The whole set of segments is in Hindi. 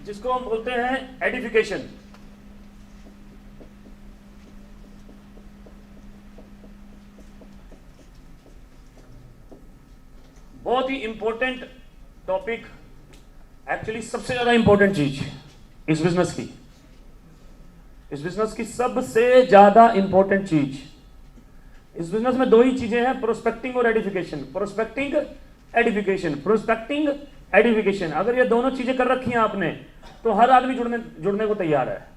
जिसको हम बोलते हैं एडिफिकेशन। बहुत ही इंपॉर्टेंट टॉपिक, एक्चुअली सबसे ज्यादा इंपॉर्टेंट चीज इस बिजनेस की, सबसे ज्यादा इंपॉर्टेंट चीज इस बिजनेस में दो ही चीजें हैं, प्रोस्पेक्टिंग और edification. Prospecting edification, prospecting edification. अगर ये दोनों चीजें कर रखी हैं आपने तो हर आदमी जुड़ने को तैयार है,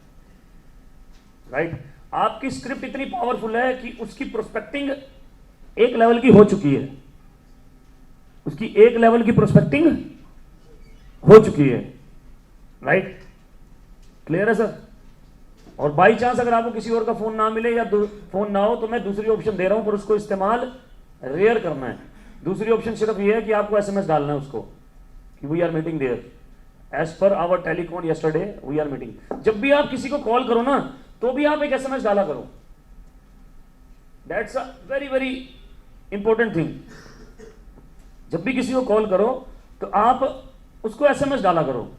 राइट। आपकी स्क्रिप्ट इतनी पावरफुल है कि उसकी प्रोस्पेक्टिंग एक लेवल की हो चुकी है, उसकी एक लेवल की प्रोस्पेक्टिंग हो चुकी है, राइट। क्लियर है सर? और बाई चांस अगर आपको किसी और का फोन ना मिले या फोन ना हो तो मैं दूसरी ऑप्शन दे रहा हूं, पर उसको इस्तेमाल रेयर करना है। दूसरी ऑप्शन सिर्फ ये है कि आपको एसएमएस डालना है उसको कि we are meeting there, as per our telecon yesterday we are meeting. जब भी आप किसी को कॉल करो ना तो भी आप एक एसएमएस डाला करो, that's a very very important thing. जब भी किसी को कॉल करो तो आप उसको एसएमएस डाला करो,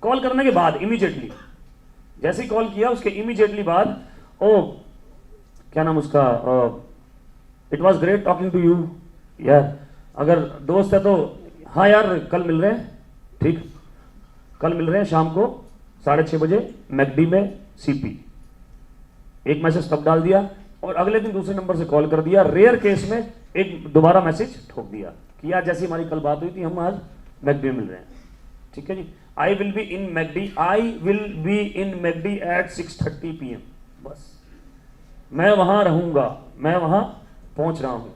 कॉल करने के बाद इमीडिएटली, जैसे ही कॉल किया उसके इमीडिएटली बाद, ओ क्या नाम उसका, it was great talking to you यार। अगर दोस्त है तो हाँ यार कल मिल रहे हैं, ठीक, कल मिल रहे हैं शाम को 6:30 बजे मैकडी में सीपी। एक मैसेज तब डाल दिया और अगले दिन दूसरे नंबर से कॉल कर दिया। रेयर केस में एक दोबारा मैसेज ठोक दिया कि यार जैसी हमारी कल बात हुई थी हम आज मैकडी में मिल रहे हैं, ठीक है जी। I will be in MACD, I will be in MACD at 6:30 PM। बस मैं वहां रहूंगा, मैं वहां पहुंच रहा हूं,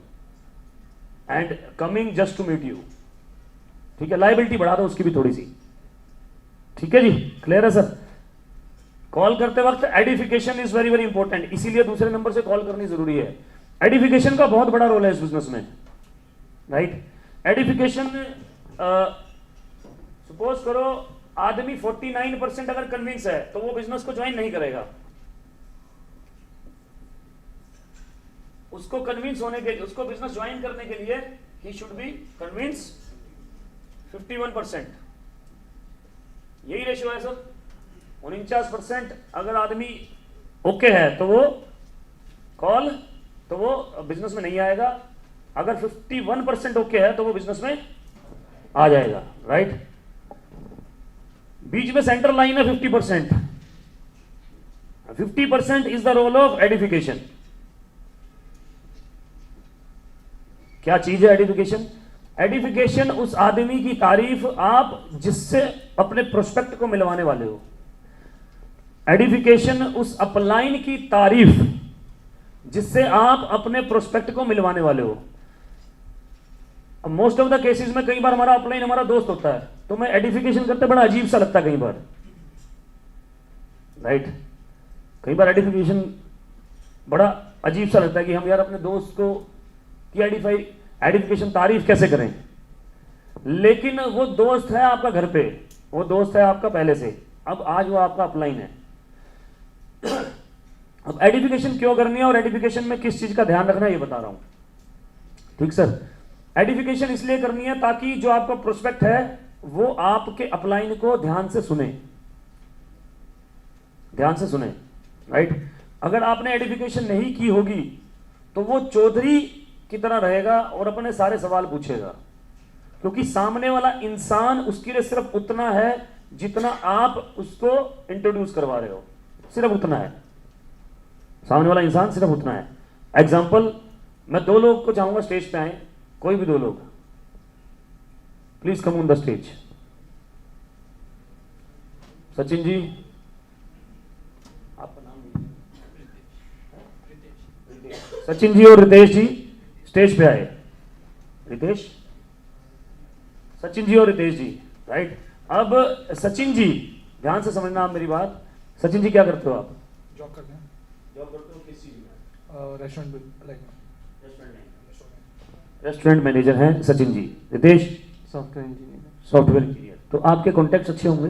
and coming just to meet you, ठीक है। लाइबिलिटी बढ़ा दो उसकी भी थोड़ी सी, ठीक है जी। क्लियर है सर? कॉल करते वक्त edification is very very important, इसीलिए दूसरे नंबर से कॉल करनी जरूरी है। एडिफिकेशन का बहुत बड़ा रोल है इस बिजनेस में, राइट। एडिफिकेशन, सपोज करो आदमी 49% अगर कन्विंस है तो वो बिजनेस को ज्वाइन नहीं करेगा। उसको कन्विंस होने के, उसको बिजनेस ज्वाइन करने के लिए ही शुड बी कन्विंस 51%। यही रेशियो है सर। 49% अगर आदमी ओके है तो वो कॉल, तो वो बिजनेस में नहीं आएगा। अगर 51% ओके है तो वो बिजनेस में आ जाएगा, राइट। बीच में सेंटर लाइन है 50%। 50% is the role of edification. क्या चीज है एडिफिकेशन? एडिफिकेशन उस आदमी की तारीफ आप जिससे अपने प्रोस्पेक्ट को मिलवाने वाले हो। एडिफिकेशन उस अपलाइन की तारीफ जिससे आप अपने प्रोस्पेक्ट को मिलवाने वाले हो। मोस्ट ऑफ द केसेस में कई बार हमारा अपलाइन हमारा दोस्त होता है तो मैं एडिफिकेशन करते बड़ा अजीब सा लगता है कई बार, राइट। कई बार एडिफिकेशन बड़ा अजीब सा लगता है कि हम यार अपने दोस्त को की एडिफिकेशन तारीफ कैसे करें। लेकिन वो दोस्त है आपका घर पे, वो दोस्त है आपका पहले से, अब आज वो आपका अपलाइन है। अब एडिफिकेशन क्यों करनी है और एडिफिकेशन में किस चीज का ध्यान रखना है ये बता रहा हूं, ठीक सर। एडिफिकेशन इसलिए करनी है ताकि जो आपका प्रोस्पेक्ट है वो आपके अपलाइन को ध्यान से सुने, ध्यान से सुने, राइट। अगर आपने एडिफिकेशन नहीं की होगी तो वो चौधरी की तरह रहेगा और अपने सारे सवाल पूछेगा, क्योंकि सामने वाला इंसान उसके लिए सिर्फ उतना है जितना आप उसको इंट्रोड्यूस करवा रहे हो, सिर्फ उतना है। सामने वाला इंसान सिर्फ उतना है। एग्जाम्पल, मैं दो लोग को चाहूंगा स्टेज पे आए, कोई भी दो लोग, please come on the stage. Sachin ji, आपका नाम? सचिन जी और रितेश जी स्टेज पे आए। रितेश, सचिन जी और रितेश जी, राइट। अब सचिन जी ध्यान से समझना आप मेरी बात। सचिन जी क्या करते हो आप? जॉब करते हैं। जॉब करते हो किस चीज में? रेस्टोरेंट रेस्टोरेंट मैनेजर हैं Sachin ji. Ritesh? Software engineer. Software engineer. तो आपके कॉन्टैक्ट्स अच्छे होंगे?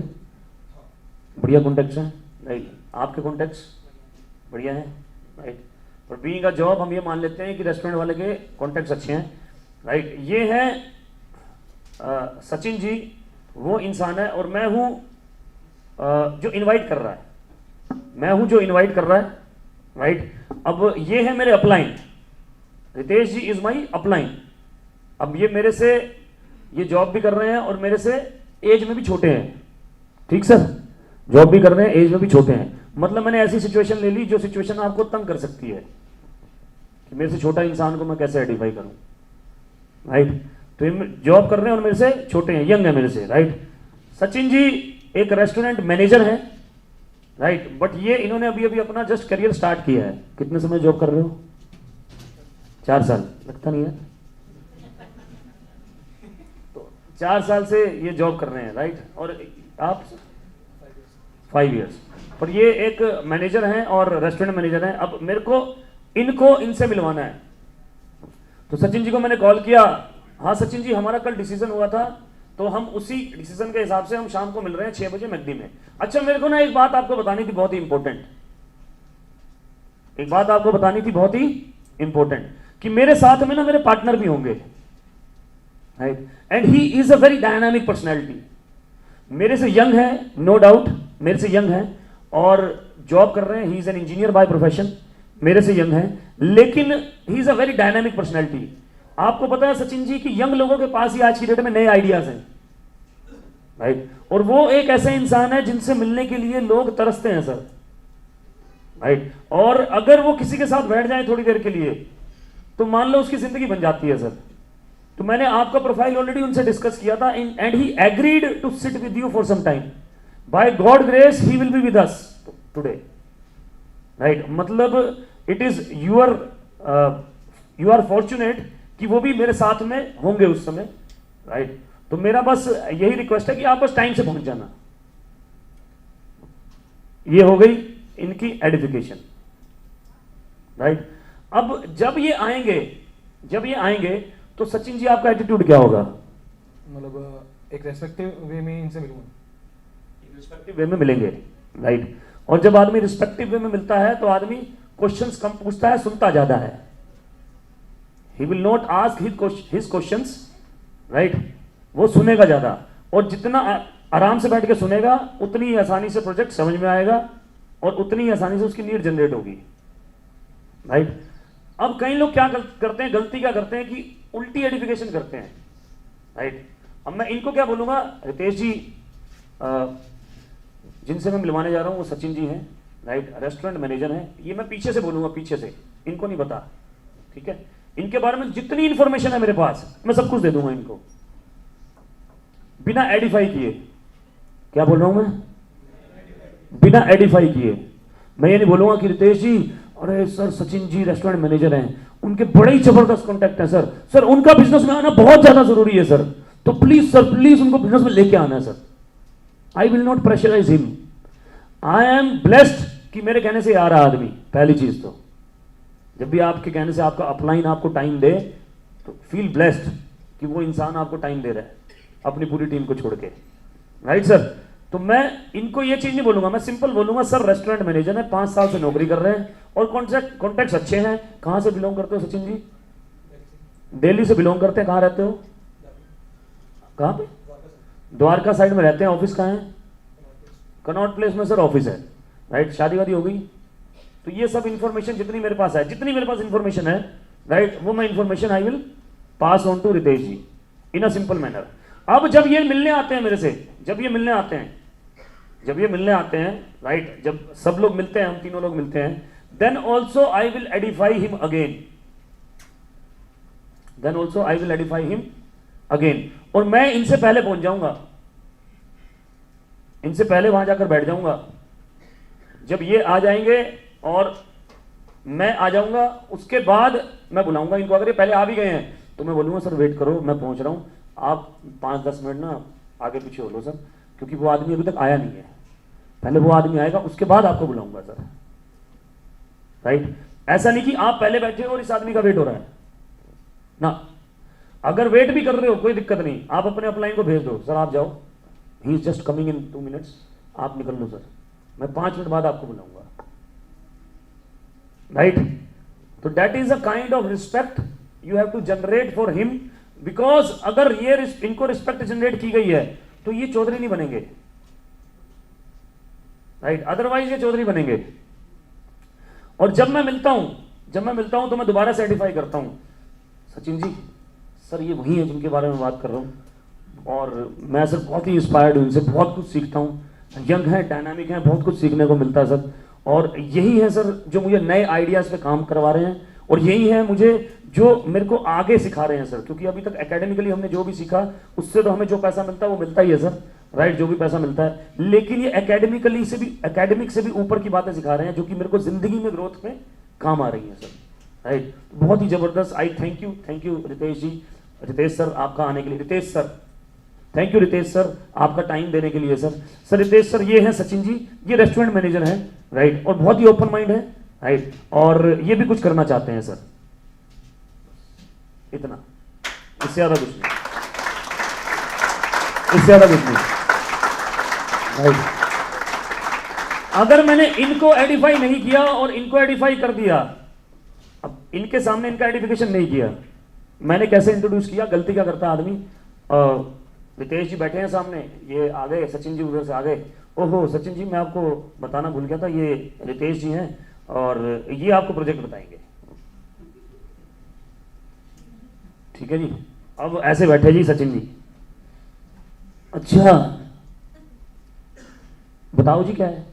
बढ़िया कॉन्टैक्ट्स हैं, राइट। आपके कॉन्टैक्ट्स बढ़िया हैं, राइट। और बीइंग अ जॉब हम ये मान लेते हैं कि रेस्टोरेंट वाले के कॉन्टैक्ट्स अच्छे हैं, राइट। ये हैं सचिन जी, वो इंसान है, और मैं हूं जो इनवाइट कर रहा है, मैं हूं जो इनवाइट कर रहा है, राइट। अब ये है मेरे upline, Ritesh ji is my upline. अब ये मेरे से ये जॉब भी कर रहे हैं और मेरे से एज में भी छोटे हैं, ठीक सर, जॉब भी कर रहे हैं, एज में भी छोटे हैं। मतलब मैंने ऐसी सिचुएशन ले ली जो सिचुएशन आपको तंग कर सकती है कि मेरे से छोटा इंसान को मैं कैसे आइडेंटिफाई करूं, राइट। तो ये जॉब कर रहे हैं और मेरे से छोटे हैं, यंग है मेरे से, राइट। सचिन जी एक रेस्टोरेंट मैनेजर है, राइट, बट ये इन्होंने अभी अभी अपना जस्ट करियर स्टार्ट किया है। कितने समय जॉब कर रहे हो? 4 साल, लगता नहीं है। तो 4 साल से ये जॉब कर रहे हैं, राइट। और आप 5 इयर्स, पर ये एक मैनेजर हैं और रेस्टोरेंट मैनेजर हैं। अब मेरे को इनको इनसे मिलवाना है, तो सचिन जी को मैंने कॉल किया। हाँ सचिन जी, हमारा कल डिसीजन हुआ था, तो हम उसी डिसीजन के हिसाब से हम शाम को मिल रहे हैं 6 बजे मैकडी में। अच्छा, मेरे को ना एक बात आपको बतानी थी बहुत ही इंपॉर्टेंट, एक बात आपको बतानी थी बहुत ही इंपॉर्टेंट, कि मेरे साथ में ना मेरे पार्टनर भी होंगे, right, and he is a very dynamic personality. मेरे से यंग है, नो डाउट, मेरे से यंग है और जॉब कर रहे हैं, he is an engineer by profession, मेरे से यंग है, लेकिन he is a very dynamic personality. आपको पता है सचिन जी कि यंग लोगों के पास ही आज की डेट में नए आइडियाज हैं, राइट, और वो एक ऐसा इंसान है जिनसे मिलने के लिए लोग तरसते हैं सर, राइट। और अगर वो किसी के साथ बैठ जाए थोड़ी देर के लिए तो मान लो उसकी जिंदगी बन जाती है सर। तो मैंने आपका प्रोफाइल ऑलरेडी उनसे डिस्कस किया था and he agreed to sit with you for some time. By God grace he will be with us today, right. मतलब it is you are fortunate कि वो भी मेरे साथ में होंगे उस समय, राइट। तो मेरा बस यही रिक्वेस्ट है कि आप बस टाइम से पहुंच जाना। ये हो गई इनकी एडिफिकेशन, राइट। अब जब ये आएंगे तो सचिन जी आपका एटीट्यूड क्या होगा? मतलब एक रेस्पेक्टिव वे में इनसे मिलूंगा, रिस्पेक्टिव वे में मिलेंगे, राइट। और जब आदमी रिस्पेक्टिव वे में मिलता है तो आदमी क्वेश्चंस कम पूछता है, सुनता ज्यादा है। He will not ask his questions, right, वो सुनेगा ज्यादा, और जितना आराम से बैठ के सुनेगा उतनी ही आसानी से प्रोजेक्ट समझ में आएगा और उतनी ही आसानी से उसकी नीड जनरेट होगी, राइट। अब कई लोग क्या करते हैं, गलती क्या करते हैं कि उल्टी एडिफिकेशन करते हैं, राइट। अब मैं इनको क्या बोलूंगा, रितेश जी जिनसे मैं मिलवाने जा रहा हूं वो सचिन जी हैं, राइट, रेस्टोरेंट मैनेजर हैं। ये मैं पीछे से बोलूंगा, पीछे से, इनको नहीं पता, ठीक है। इनके बारे में जितनी इंफॉर्मेशन है मेरे पास मैं सब कुछ दे दूंगा इनको, बिना एडिफाई किए। क्या बोल रहा हूं मैं? बिना एडिफाई किए। मैं ये नहीं बोलूंगा कि रितेश जी, अरे sir Sachin ji restaurant manager हैं, उनके बड़े ही जबरदस्त कॉन्टैक्ट हैं सर, सर उनका बिजनेस में आना बहुत ज्यादा जरूरी है सर, तो प्लीज सर प्लीज उनको बिजनेस में लेके आना है sir. I will not pressurise him. I am blessed कि मेरे कहने से आ रहा आदमी। पहली चीज तो जब भी आपके कहने से आपका अपलाइन आपको टाइम दे तो फील ब्लेस्ड कि वो इंसान आपको टाइम दे रहा है अपनी पूरी टीम को छोड़ के, राइट सर। तो मैं इनको ये चीज नहीं बोलूंगा, मैं सिंपल बोलूंगा सर रेस्टोरेंट मैनेजर है, 5 साल से नौकरी कर रहे हैं और कॉन्टैक्ट्स अच्छे हैं। कहां से बिलोंग करते हो सचिन जी? दिल्ली से बिलोंग करते हैं। कहां रहते हो? कहां पे? द्वारका साइड में रहते हैं। ऑफिस कहां है? कनॉट प्लेस में सर ऑफिस है, राइट। शादी वादी हो गई? तो ये सब इंफॉर्मेशन जितनी मेरे पास है, जितनी मेरे पास इंफॉर्मेशन है, राइट, वो मैं information I will pass on to Ritesh ji in a simple manner. अब जब ये मिलने आते हैं मेरे से, जब ये मिलने आते हैं, राइट, जब सब लोग मिलते हैं, हम तीनों लोग मिलते हैं, then also I will edify him again, और मैं इनसे पहले पहुंच जाऊंगा, इनसे पहले वहां जाकर बैठ जाऊंगा। जब ये आ जाएंगे और मैं आ जाऊंगा, उसके बाद मैं बुलाऊंगा इनको। अगर ये पहले आ भी गए हैं तो मैं बोलूंगा सर वेट करो, मैं पहुंच रहा हूं, आप 5-10 मिनट ना आगे पीछे हो लो सर, क्योंकि वो आदमी अभी तक आया नहीं है। पहले वो आदमी आएगा, उसके बाद आपको बुलाऊंगा सर, राइट। ऐसा नहीं कि आप पहले बैठे हो और इस आदमी का वेट हो रहा है ना। अगर वेट भी कर रहे हो कोई दिक्कत नहीं, आप अपने अपलाइन को भेज दो, सर आप जाओ, he is just coming in 2 minutes, आप निकल लो सर, मैं 5 मिनट बाद आपको बुलाऊंगा, राइट। तो that is a kind of respect you have to generate for him, because अगर ये इनको रिस्पेक्ट जनरेट की गई है तो ये चौधरी नहीं बनेंगे, राइट, अदरवाइज ये चौधरी बनेंगे। और जब मैं मिलता हूं तो मैं दोबारा सर्टिफाई करता हूं, सचिन जी सर ये वही है जिनके बारे में बात कर रहा हूं, और मैं सर बहुत ही इंस्पायर्ड हूं, इनसे बहुत कुछ सीखता हूं, यंग है, डायनामिक है, बहुत कुछ सीखने को मिलता है सर। और यही है सर जो मुझे नए आइडियाज़ पे काम करवा रहे हैं, और यही है मुझे जो मेरे को आगे सिखा रहे हैं सर, क्योंकि अभी तक एकेडमिकली हमने जो भी सीखा उससे तो हमें जो पैसा मिलता है वो मिलता ही है सर, राइट, जो भी पैसा मिलता है, लेकिन ये एकेडमिक से भी ऊपर की बातें सिखा रहे हैं जो कि मेरे को जिंदगी में ग्रोथ में काम आ रही है सर, राइट। बहुत ही जबरदस्त। I thank you Ritesh ji, Ritesh sir आपका आने के लिए, Ritesh sir thank you, Ritesh sir आपका टाइम देने के लिए सर। सर रितेश सर ये हैं सचिन जी, ये रेस्टोरेंट मैनेजर हैं, राइट, और बहुत ही ओपन माइंड है, राइट, और ये भी कुछ करना चाहते हैं सर, इतना, इससे ज्यादा कुछ नहीं, इससे ज्यादा कुछ नहीं, राइट। अगर मैंने इनको एडिफाई नहीं किया और इनको एडिफाई कर दिया, अब इनके सामने इनका एडिफिकेशन नहीं किया, मैंने कैसे इंट्रोड्यूस किया, गलती क्या करता आदमी। रितेश जी बैठे हैं सामने, ये आ गए, सचिन जी उधर से आ गए, ओहो सचिन जी मैं आपको बताना भूल गया था, ये रितेश जी हैं और ये आपको प्रोजेक्ट बताएंगे, ठीक है जी। अब ऐसे बैठे जी सचिन जी, अच्छा बताओ जी क्या है।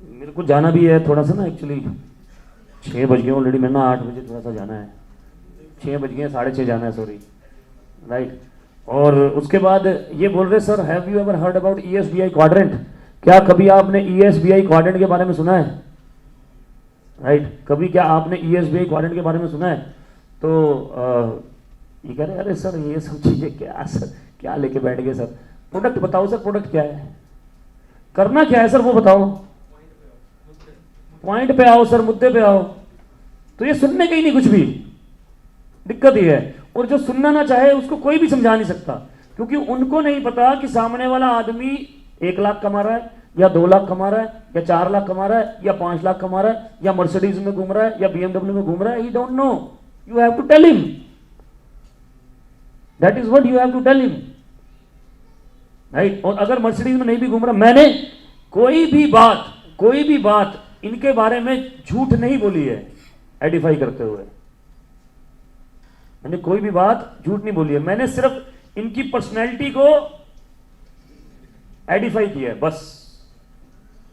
मेरे को जाना भी है थोड़ा सा ना, एक्चुअली 6 बज गए ऑलरेडी, मैं ना 8 बजे थोड़ा सा जाना है, 6 बज गए, 6:30 जाना है, सॉरी, राइट। और उसके बाद ये बोल रहे sir have you ever heard about ESBI quadrant, क्या कभी आपने ESBI क्वाड्रेंट के बारे में सुना है, राइट, कभी क्या आपने ESBI क्वाड्रेंट के बारे में सुना है। तो ये कह रहे अरे सर ये सब चीजें क्या सर, क्या लेके बैठ गए सर, प्रोडक्ट बताओ सर, प्रोडक्ट क्या है, करना क्या है सर वो बताओ, पॉइंट पे आओ सर, मुद्दे पे आओ। तो ये सुनने का ही नहीं कुछ भी, दिक्कत ये है। और जो सुनना ना चाहे उसको कोई भी समझा नहीं सकता, क्योंकि उनको नहीं पता कि सामने वाला आदमी 1 लाख कमा रहा है या 2 लाख कमा रहा है या 4 लाख कमा रहा है या 5 लाख कमा रहा है या मर्सिडीज में घूम रहा है या BMW में घूम रहा है। He don't know, you have to tell him, that is what you have to tell him, right. और अगर मर्सिडीज में नहीं भी घूम रहा, मैंने कोई भी बात इनके बारे में झूठ नहीं बोली है, एडिफाई करते हुए मैंने कोई भी बात झूठ नहीं बोली है, मैंने सिर्फ इनकी पर्सनैलिटी को एडिफाई किया है बस,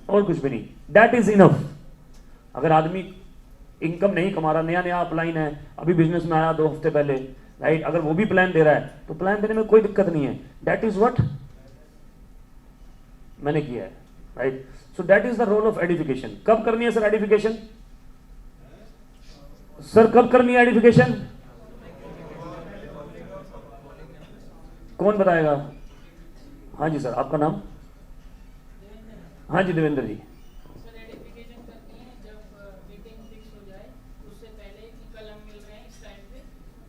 और कुछ भी नहीं, दैट इज इनफ। अगर आदमी इनकम नहीं कमा रहा, नया नया अपलाइन है, अभी बिजनेस में आया 2 हफ्ते पहले, राइट, अगर वो भी प्लान दे रहा है तो प्लान देने में कोई दिक्कत नहीं है, दैट इज व्हाट मैंने किया है, right. So that is the role of edification. कब करनी है सर एडिफिकेशन, सर कब करनी है एडिफिकेशन, कौन बताएगा। हाँ जी सर, आपका नाम। हाँ जी देवेंद्र जी। सर एडिफिकेशन करती हैं जब मीटिंग फिक्स हो जाए, उससे पहले कि कल हम मिल रहे हैं इस टाइम पे,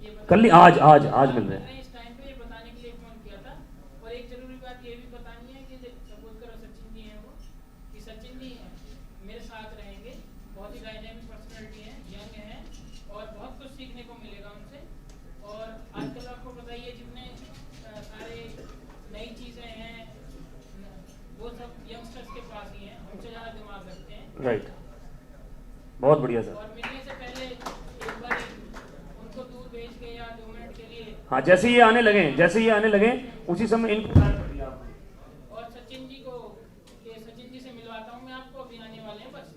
ये कल नहीं, आज मिल रहे हैं इस टाइम पे, ये बताने के लिए फोन किया था। और एक जरूरी बात ये भी बतानी है कि सपोज करो सचिन जी हैं वो, कि सचिन जी मेरे साथ रहेंगे, बहुत ही डायनेमिक पर्सनैलिटी है, यंग है और बहुत कुछ सीखने को मिलेगा उनसे। और आजकल आपको पता ही है जितने सारे नई चीजें हैं वो सब यंगस्टर्स के पास ही हैं, हमसे ज्यादा दिमाग रखते हैं, राइट, बहुत बढ़िया सर। और मिलने से पहले एक बार उनको दूर भेज के या 2 मिनट के लिए, हाँ जैसे ये आने लगे उसी समय इनको प्लान कर दिया आपने। और सचिन जी को, ये सचिन जी से मिलवाता हूँ मैं आपको, अभी आने वाले हैं बस।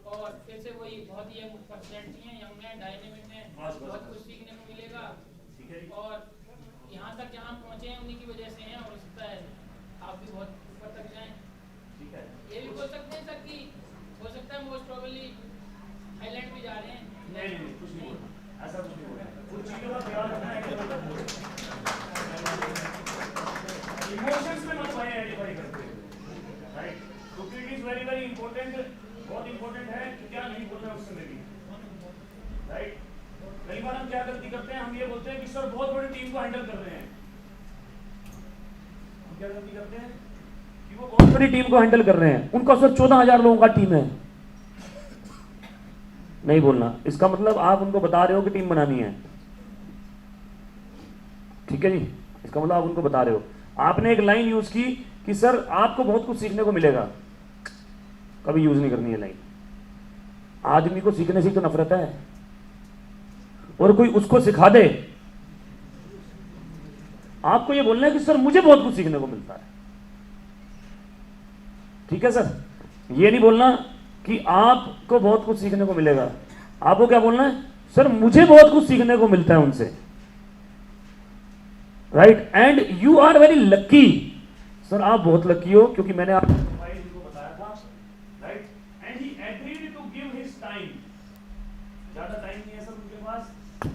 और फिर से वही बहुत ही पर्सनैलिटी है, यंग है, डायनेमिक है, बहुत कुछ सीखने को मिलेगा। और यहाँ तक जहाँ पहुँचे हैं उन्हीं की वजह से हैं, और हो सकता है आप भी बहुत ऊपर तक जाएं। ये भी बोल सकते हैं सर कि हो सकता है मोस्ट प्रोबेबली थाईलैंड भी जा रहे हैं। नहीं, कुछ नहीं बोलना, ऐसा कुछ नहीं बोलना, कुछ चीजों का ख्याल रखना है, इमोशंस में मत आइडेंटिफाई करते, राइट, क्योंकि it is very very important, बहुत इंपॉर्टेंट है कि क्या नहीं बोलना है उस समय भी, राइट। कई बार हम क्या गलती करते हैं, हम ये बोलते हैं कि सर बहुत बड़ी टीम को हैंडल कर रहे हैं, हम क्या गलती करते हैं कि वो बहुत बड़ी टीम को हैंडल कर रहे हैं, उनका सर 14,000 लोगों का टीम है, नहीं बोलना। इसका मतलब आप उनको बता रहे हो कि टीम बनानी है, ठीक है जी, इसका मतलब आप उनको बता रहे हो। आपने एक लाइन यूज की कि सर आपको बहुत कुछ सीखने को मिलेगा, कभी यूज नहीं करनी है लाइन। आदमी को सीखने से तो नफरत है, और कोई उसको सिखा दे, आपको ये बोलना है कि सर मुझे बहुत कुछ सीखने को मिलता है। ठीक है सर, ये नहीं बोलना कि आपको बहुत कुछ सीखने को मिलेगा, आपको क्या बोलना है, सर मुझे बहुत कुछ सीखने को मिलता है उनसे, right. And you are very lucky, sir आप बहुत लकी हो क्योंकि मैंने आपको बताया था, right. And he agreed to give his time, ज्यादा टाइम नहीं है सर उनके पास,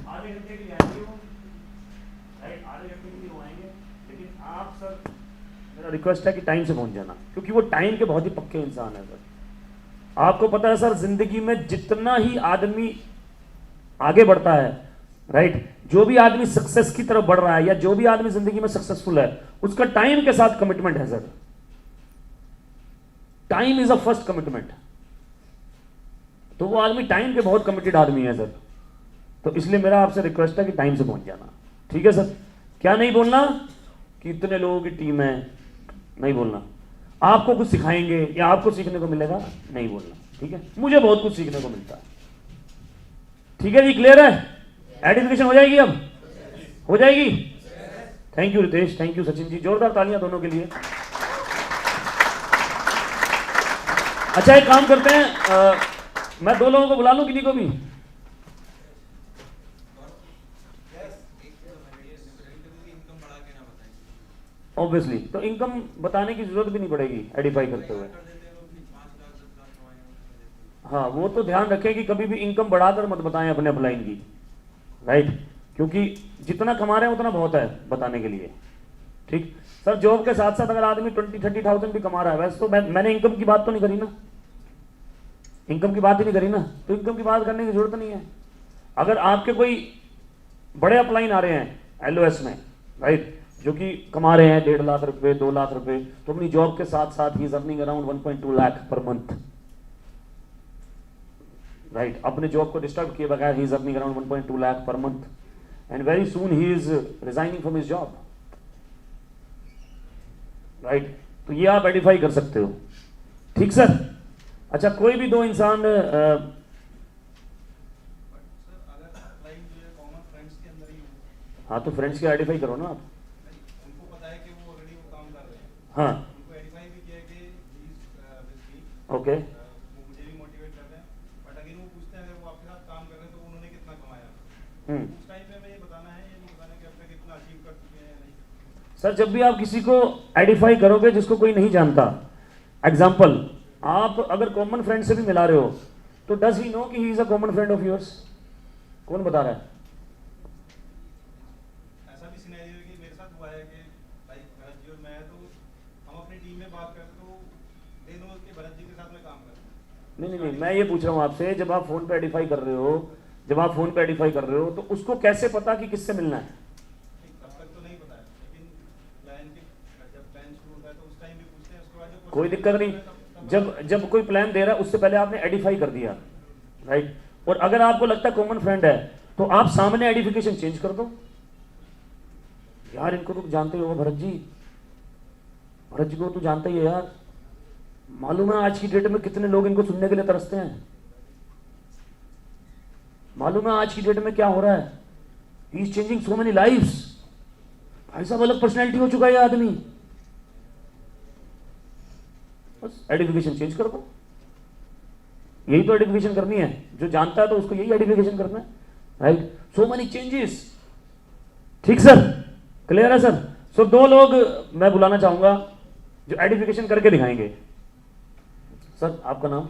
आधे घंटे के लिए आएंगे वो, राइट, आधे घंटे के लिए वो आएंगे, लेकिन आप सर, मेरा रिक्वेस्ट है कि टाइम से पहुंच जाना, क्योंकि वो टाइम के बहुत ही पक्के इंसान है सर। आपको पता है सर, जिंदगी में जितना ही आदमी आगे बढ़ता है, राइट, जो भी आदमी सक्सेस की तरफ बढ़ रहा है या जो भी आदमी जिंदगी में सक्सेसफुल है, उसका टाइम के साथ कमिटमेंट है sir. Time is a first commitment. तो वो आदमी टाइम के बहुत कमिटेड आदमी है सर। तो इसलिए मेरा आपसे रिक्वेस्ट है कि टाइम से पहुंच जाना, ठीक है सर। क्या नहीं बोलना कि इतने लोगों की टीम है, नहीं बोलना। आपको कुछ सिखाएंगे या आपको सीखने को मिलेगा, नहीं बोलना, ठीक है। मुझे बहुत कुछ सीखने को मिलता है, ठीक है जी, क्लियर है। आइडेंटिफिकेशन हो जाएगी, अब हो जाएगी। Thank you Ritesh, thank you Sachin ji, जोरदार तालियां दोनों के लिए। अच्छा एक काम करते हैं, मैं 2 लोगों को बुला लूं, किन्हीं को भी। ऑब्वियसली, तो इनकम बताने की जरूरत भी नहीं पड़ेगी आइडेंटिफाई करते हुए। हाँ, वो तो ध्यान रखें कि कभी भी इनकम बढ़ाकर मत बताएं अपने अपलाइन की, राइट, क्योंकि जितना कमा रहे हैं उतना बहुत है बताने के लिए, ठीक। सर जॉब के साथ साथ अगर आदमी 20-30,000 भी कमा रहा है, वैसे तो मैंने इनकम की बात तो नहीं करी ना, इनकम की बात ही नहीं करी ना, तो इनकम की बात करने की जरूरत नहीं है। अगर आपके कोई बड़े अपलाइन आ रहे हैं LOS में, राइट, जो कि कमा रहे हैं 1.5 लाख रुपए, 2 लाख रुपए, तो अपनी जॉब के साथ साथ he is earning around 1.2 lakh per month, right. अपने जॉब को डिस्टर्ब किए बगैर he is earning around 1.2 lakh per month, and very soon he is resigning from his job, right. तो ये आप आइडेंटिफाई कर सकते हो, ठीक सर। अच्छा, कोई भी 2 इंसान हाँ, तो फ्रेंड्स की आइडेंटिफाई करो ना आप। उनको पता है कि वो ऑलरेडी वो काम कर रहे हैं, हाँ, उनको आइडेंटिफाई भी किया कि ओके, वो मुझे भी मोटिवेट कर रहे हैं, बट अगर वो पूछते हैं अगर वो आपके साथ काम कर रहे हैं तो उन्होंने कितना कमाया, उस टाइम पे हमें ये बताना है या नहीं बताना कि आपने कितना अचीव कर चुके हैं या नहीं। सर जब भी आप किसी को आइडेंटिफाई करोगे जिसको कोई नहीं जानता, एग्जाम्पल आप अगर कॉमन फ्रेंड से भी मिला रहे हो, तो डज ही नो कि he is a common friend of yours? कौन बता रहा है? ऐसा भी सिनेरियो है कि मेरे साथ हुआ है कि भाई भरत जी और मैं, तो हम अपनी टीम में बात करते तो दे नो कि भरत जी के साथ मैं काम करता हूँ। नहीं, मैं ये पूछ रहा हूँ आपसे, जब आप फोन पे आइडेंटिफाई कर रहे हो, तो उसको कैसे पता कि किससे मिलना है? तब तक तो नहीं पता है, लेकिन प्लान के जब प्लान शुरू होता है तो उस टाइम भी पूछते हैं, उसके बाद जो कोई दिक्कत नहीं, जब कोई प्लान दे रहा है उससे पहले आपने आइडेंटिफाई कर दिया, राइट। और अगर आपको लगता है कॉमन फ्रेंड है तो आप सामने आइडेंटिफिकेशन चेंज कर दो। यार इनको तो जानते हो भरत जी को तो जानते ही है यार, मालूम है आज की डेट में कितने लोग इनको सुनने के लिए तरसते हैं, मालूम है आज की डेट में क्या हो रहा है, he is changing so many lives. भाई साहब अलग पर्सनैलिटी हो चुका है ये आदमी, बस आइडेंटिफिकेशन चेंज कर दो। यही तो आइडेंटिफिकेशन करनी है, जो जानता है तो उसको यही आइडेंटिफिकेशन करना है, राइट। सो मेनी चेंजेस, ठीक सर, क्लियर है सर। सो 2 लोग मैं बुलाना चाहूंगा जो आइडेंटिफिकेशन करके दिखाएंगे। सर आपका नाम?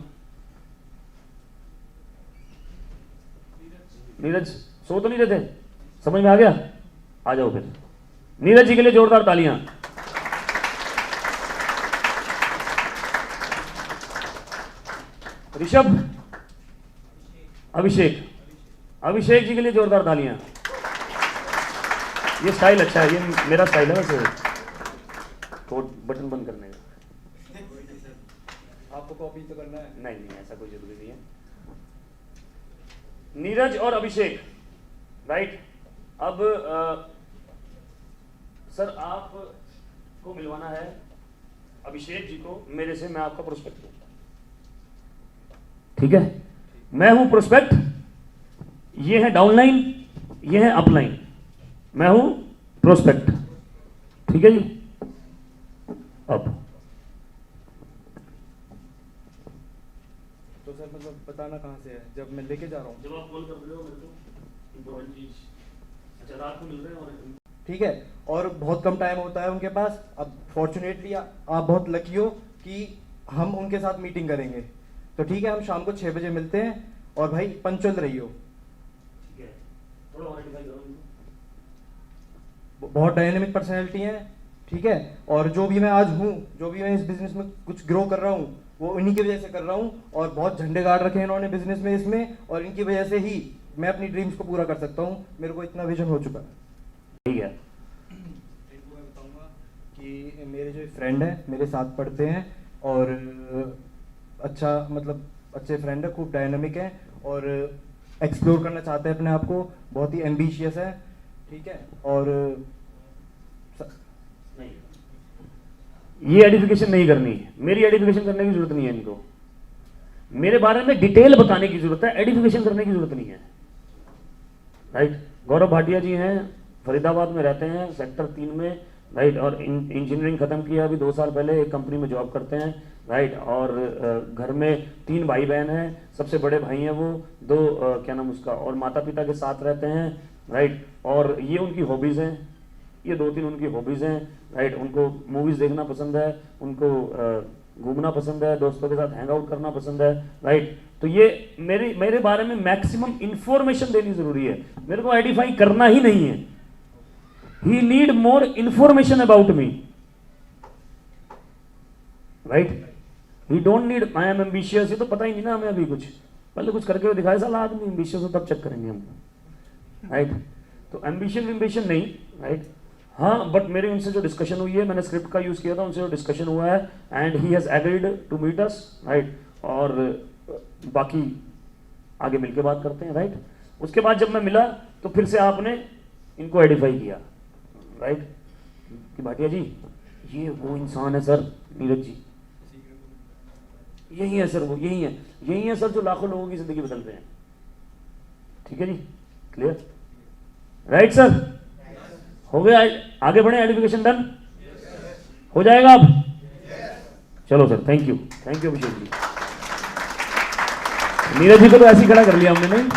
नीरज। सो तो नहीं रहते, समझ में आ गया? आ जाओ फिर। नीरज जी के लिए जोरदार तालियां। ऋषभ, अभिषेक जी के लिए जोरदार तालियां। ये स्टाइल अच्छा है, ये मेरा स्टाइल है वैसे, तो बटन बंद करने का। आपको कॉपी तो करना है? नहीं, ऐसा कोई जरूरी नहीं है। नीरज और अभिषेक, राइट। अब सर आपको मिलवाना है अभिषेक जी को मेरे से, मैं आपका प्रोस्पेक्ट हूं, ठीक है, मैं हूं प्रोस्पेक्ट, ये है डाउनलाइन, ये है अपलाइन, मैं हूं प्रोस्पेक्ट, ठीक है जी। अब तो सर मतलब बताना कहाँ से है, जब मैं लेके जा रहा हूँ? जब आप कॉल कर रहे हो मेरे को इम्पोर्टेंट चीज, अच्छा रात को मिल रहे हैं और ठीक है, और बहुत कम टाइम होता है उनके पास। अब फॉर्चुनेटली आप बहुत लकी हो कि हम उनके साथ मीटिंग करेंगे, तो ठीक है हम शाम को 6 बजे मिलते हैं, और भाई पंचुअल रहियो। ठीक है, थोड़ा और आइडेंटिफाई करो इनको। बहुत डायनेमिक पर्सनैलिटी है, ठीक है, और जो भी मैं आज हूँ, जो भी मैं इस बिजनेस में कुछ ग्रो कर रहा हूँ, वो इन्हीं की वजह से कर रहा हूँ, और बहुत झंडे गाड़ रखे हैं इन्होंने बिजनेस में इसमें, और इनकी वजह से ही मैं अपनी ड्रीम्स को पूरा कर सकता हूँ। मेरे को इतना विजन हो चुका है। ठीक है, इनको मैं बताऊंगा कि मेरे जो फ्रेंड है मेरे साथ पढ़ते हैं, और अच्छा मतलब अच्छे फ्रेंड है, खूब डायनामिक है, और एक्सप्लोर करना चाहते हैं अपने आप को, बहुत ही एम्बिशियस है, ठीक है, और नहीं, ये एडिफिकेशन नहीं करनी है, मेरी एडिफिकेशन करने की जरूरत नहीं है इनको, मेरे बारे में डिटेल बताने की जरूरत है, एडिफिकेशन करने की जरूरत नहीं है, राइट। गौरव भाटिया जी हैं, फरीदाबाद में रहते हैं, सेक्टर 3 में, राइट, और इंजीनियरिंग खत्म किया अभी 2 साल पहले, एक कंपनी में जॉब करते हैं, राइट, और घर में 3 भाई बहन हैं, सबसे बड़े भाई हैं वो, 2 क्या नाम उसका, और माता पिता के साथ रहते हैं, राइट, और ये उनकी हॉबीज़ हैं, ये 2-3 उनकी हॉबीज़ हैं, राइट, उनको मूवीज़ देखना पसंद है, उनको घूमना पसंद है, दोस्तों के साथ हैंग आउट करना पसंद है, राइट। तो ये मेरे बारे में मैक्सिमम इंफॉर्मेशन देनी जरूरी है, मेरे को आइडेंटिफाई करना ही नहीं है। He need more information about me, right, he don't need I am ambitious, ये तो पता ही नहीं ना हमें अभी कुछ, पहले कुछ करके दिखाए साला आदमी एम्बिशियस हो तब चेक करेंगे हम, राइट। तो एम्बिशन नहीं, राइट। हाँ, बट मेरे उनसे जो डिस्कशन हुई है, मैंने स्क्रिप्ट का यूज़ किया था, उनसे जो डिस्कशन हुआ है, and he has agreed to meet us, right, और बाकी आगे मिलके बात करते हैं, राइट। उसके बाद जब मैं मिला तो फिर से आपने इनको आइडेंटिफाई किया, राइट, कि भाटिया जी ये वो इंसान है सर, नीरज जी यही है सर, वो यही है सर जो लाखों लोगों की जिंदगी बदल रहे हैं, ठीक है जी, क्लियर, राइट सर, हो गया, आगे बढ़े, आइडेंटिफिकेशन डन हो जाएगा अब, चलो sir, thank you Abhishek ji. Neeraj ji को तो ऐसे ही खड़ा कर लिया हमने, नहीं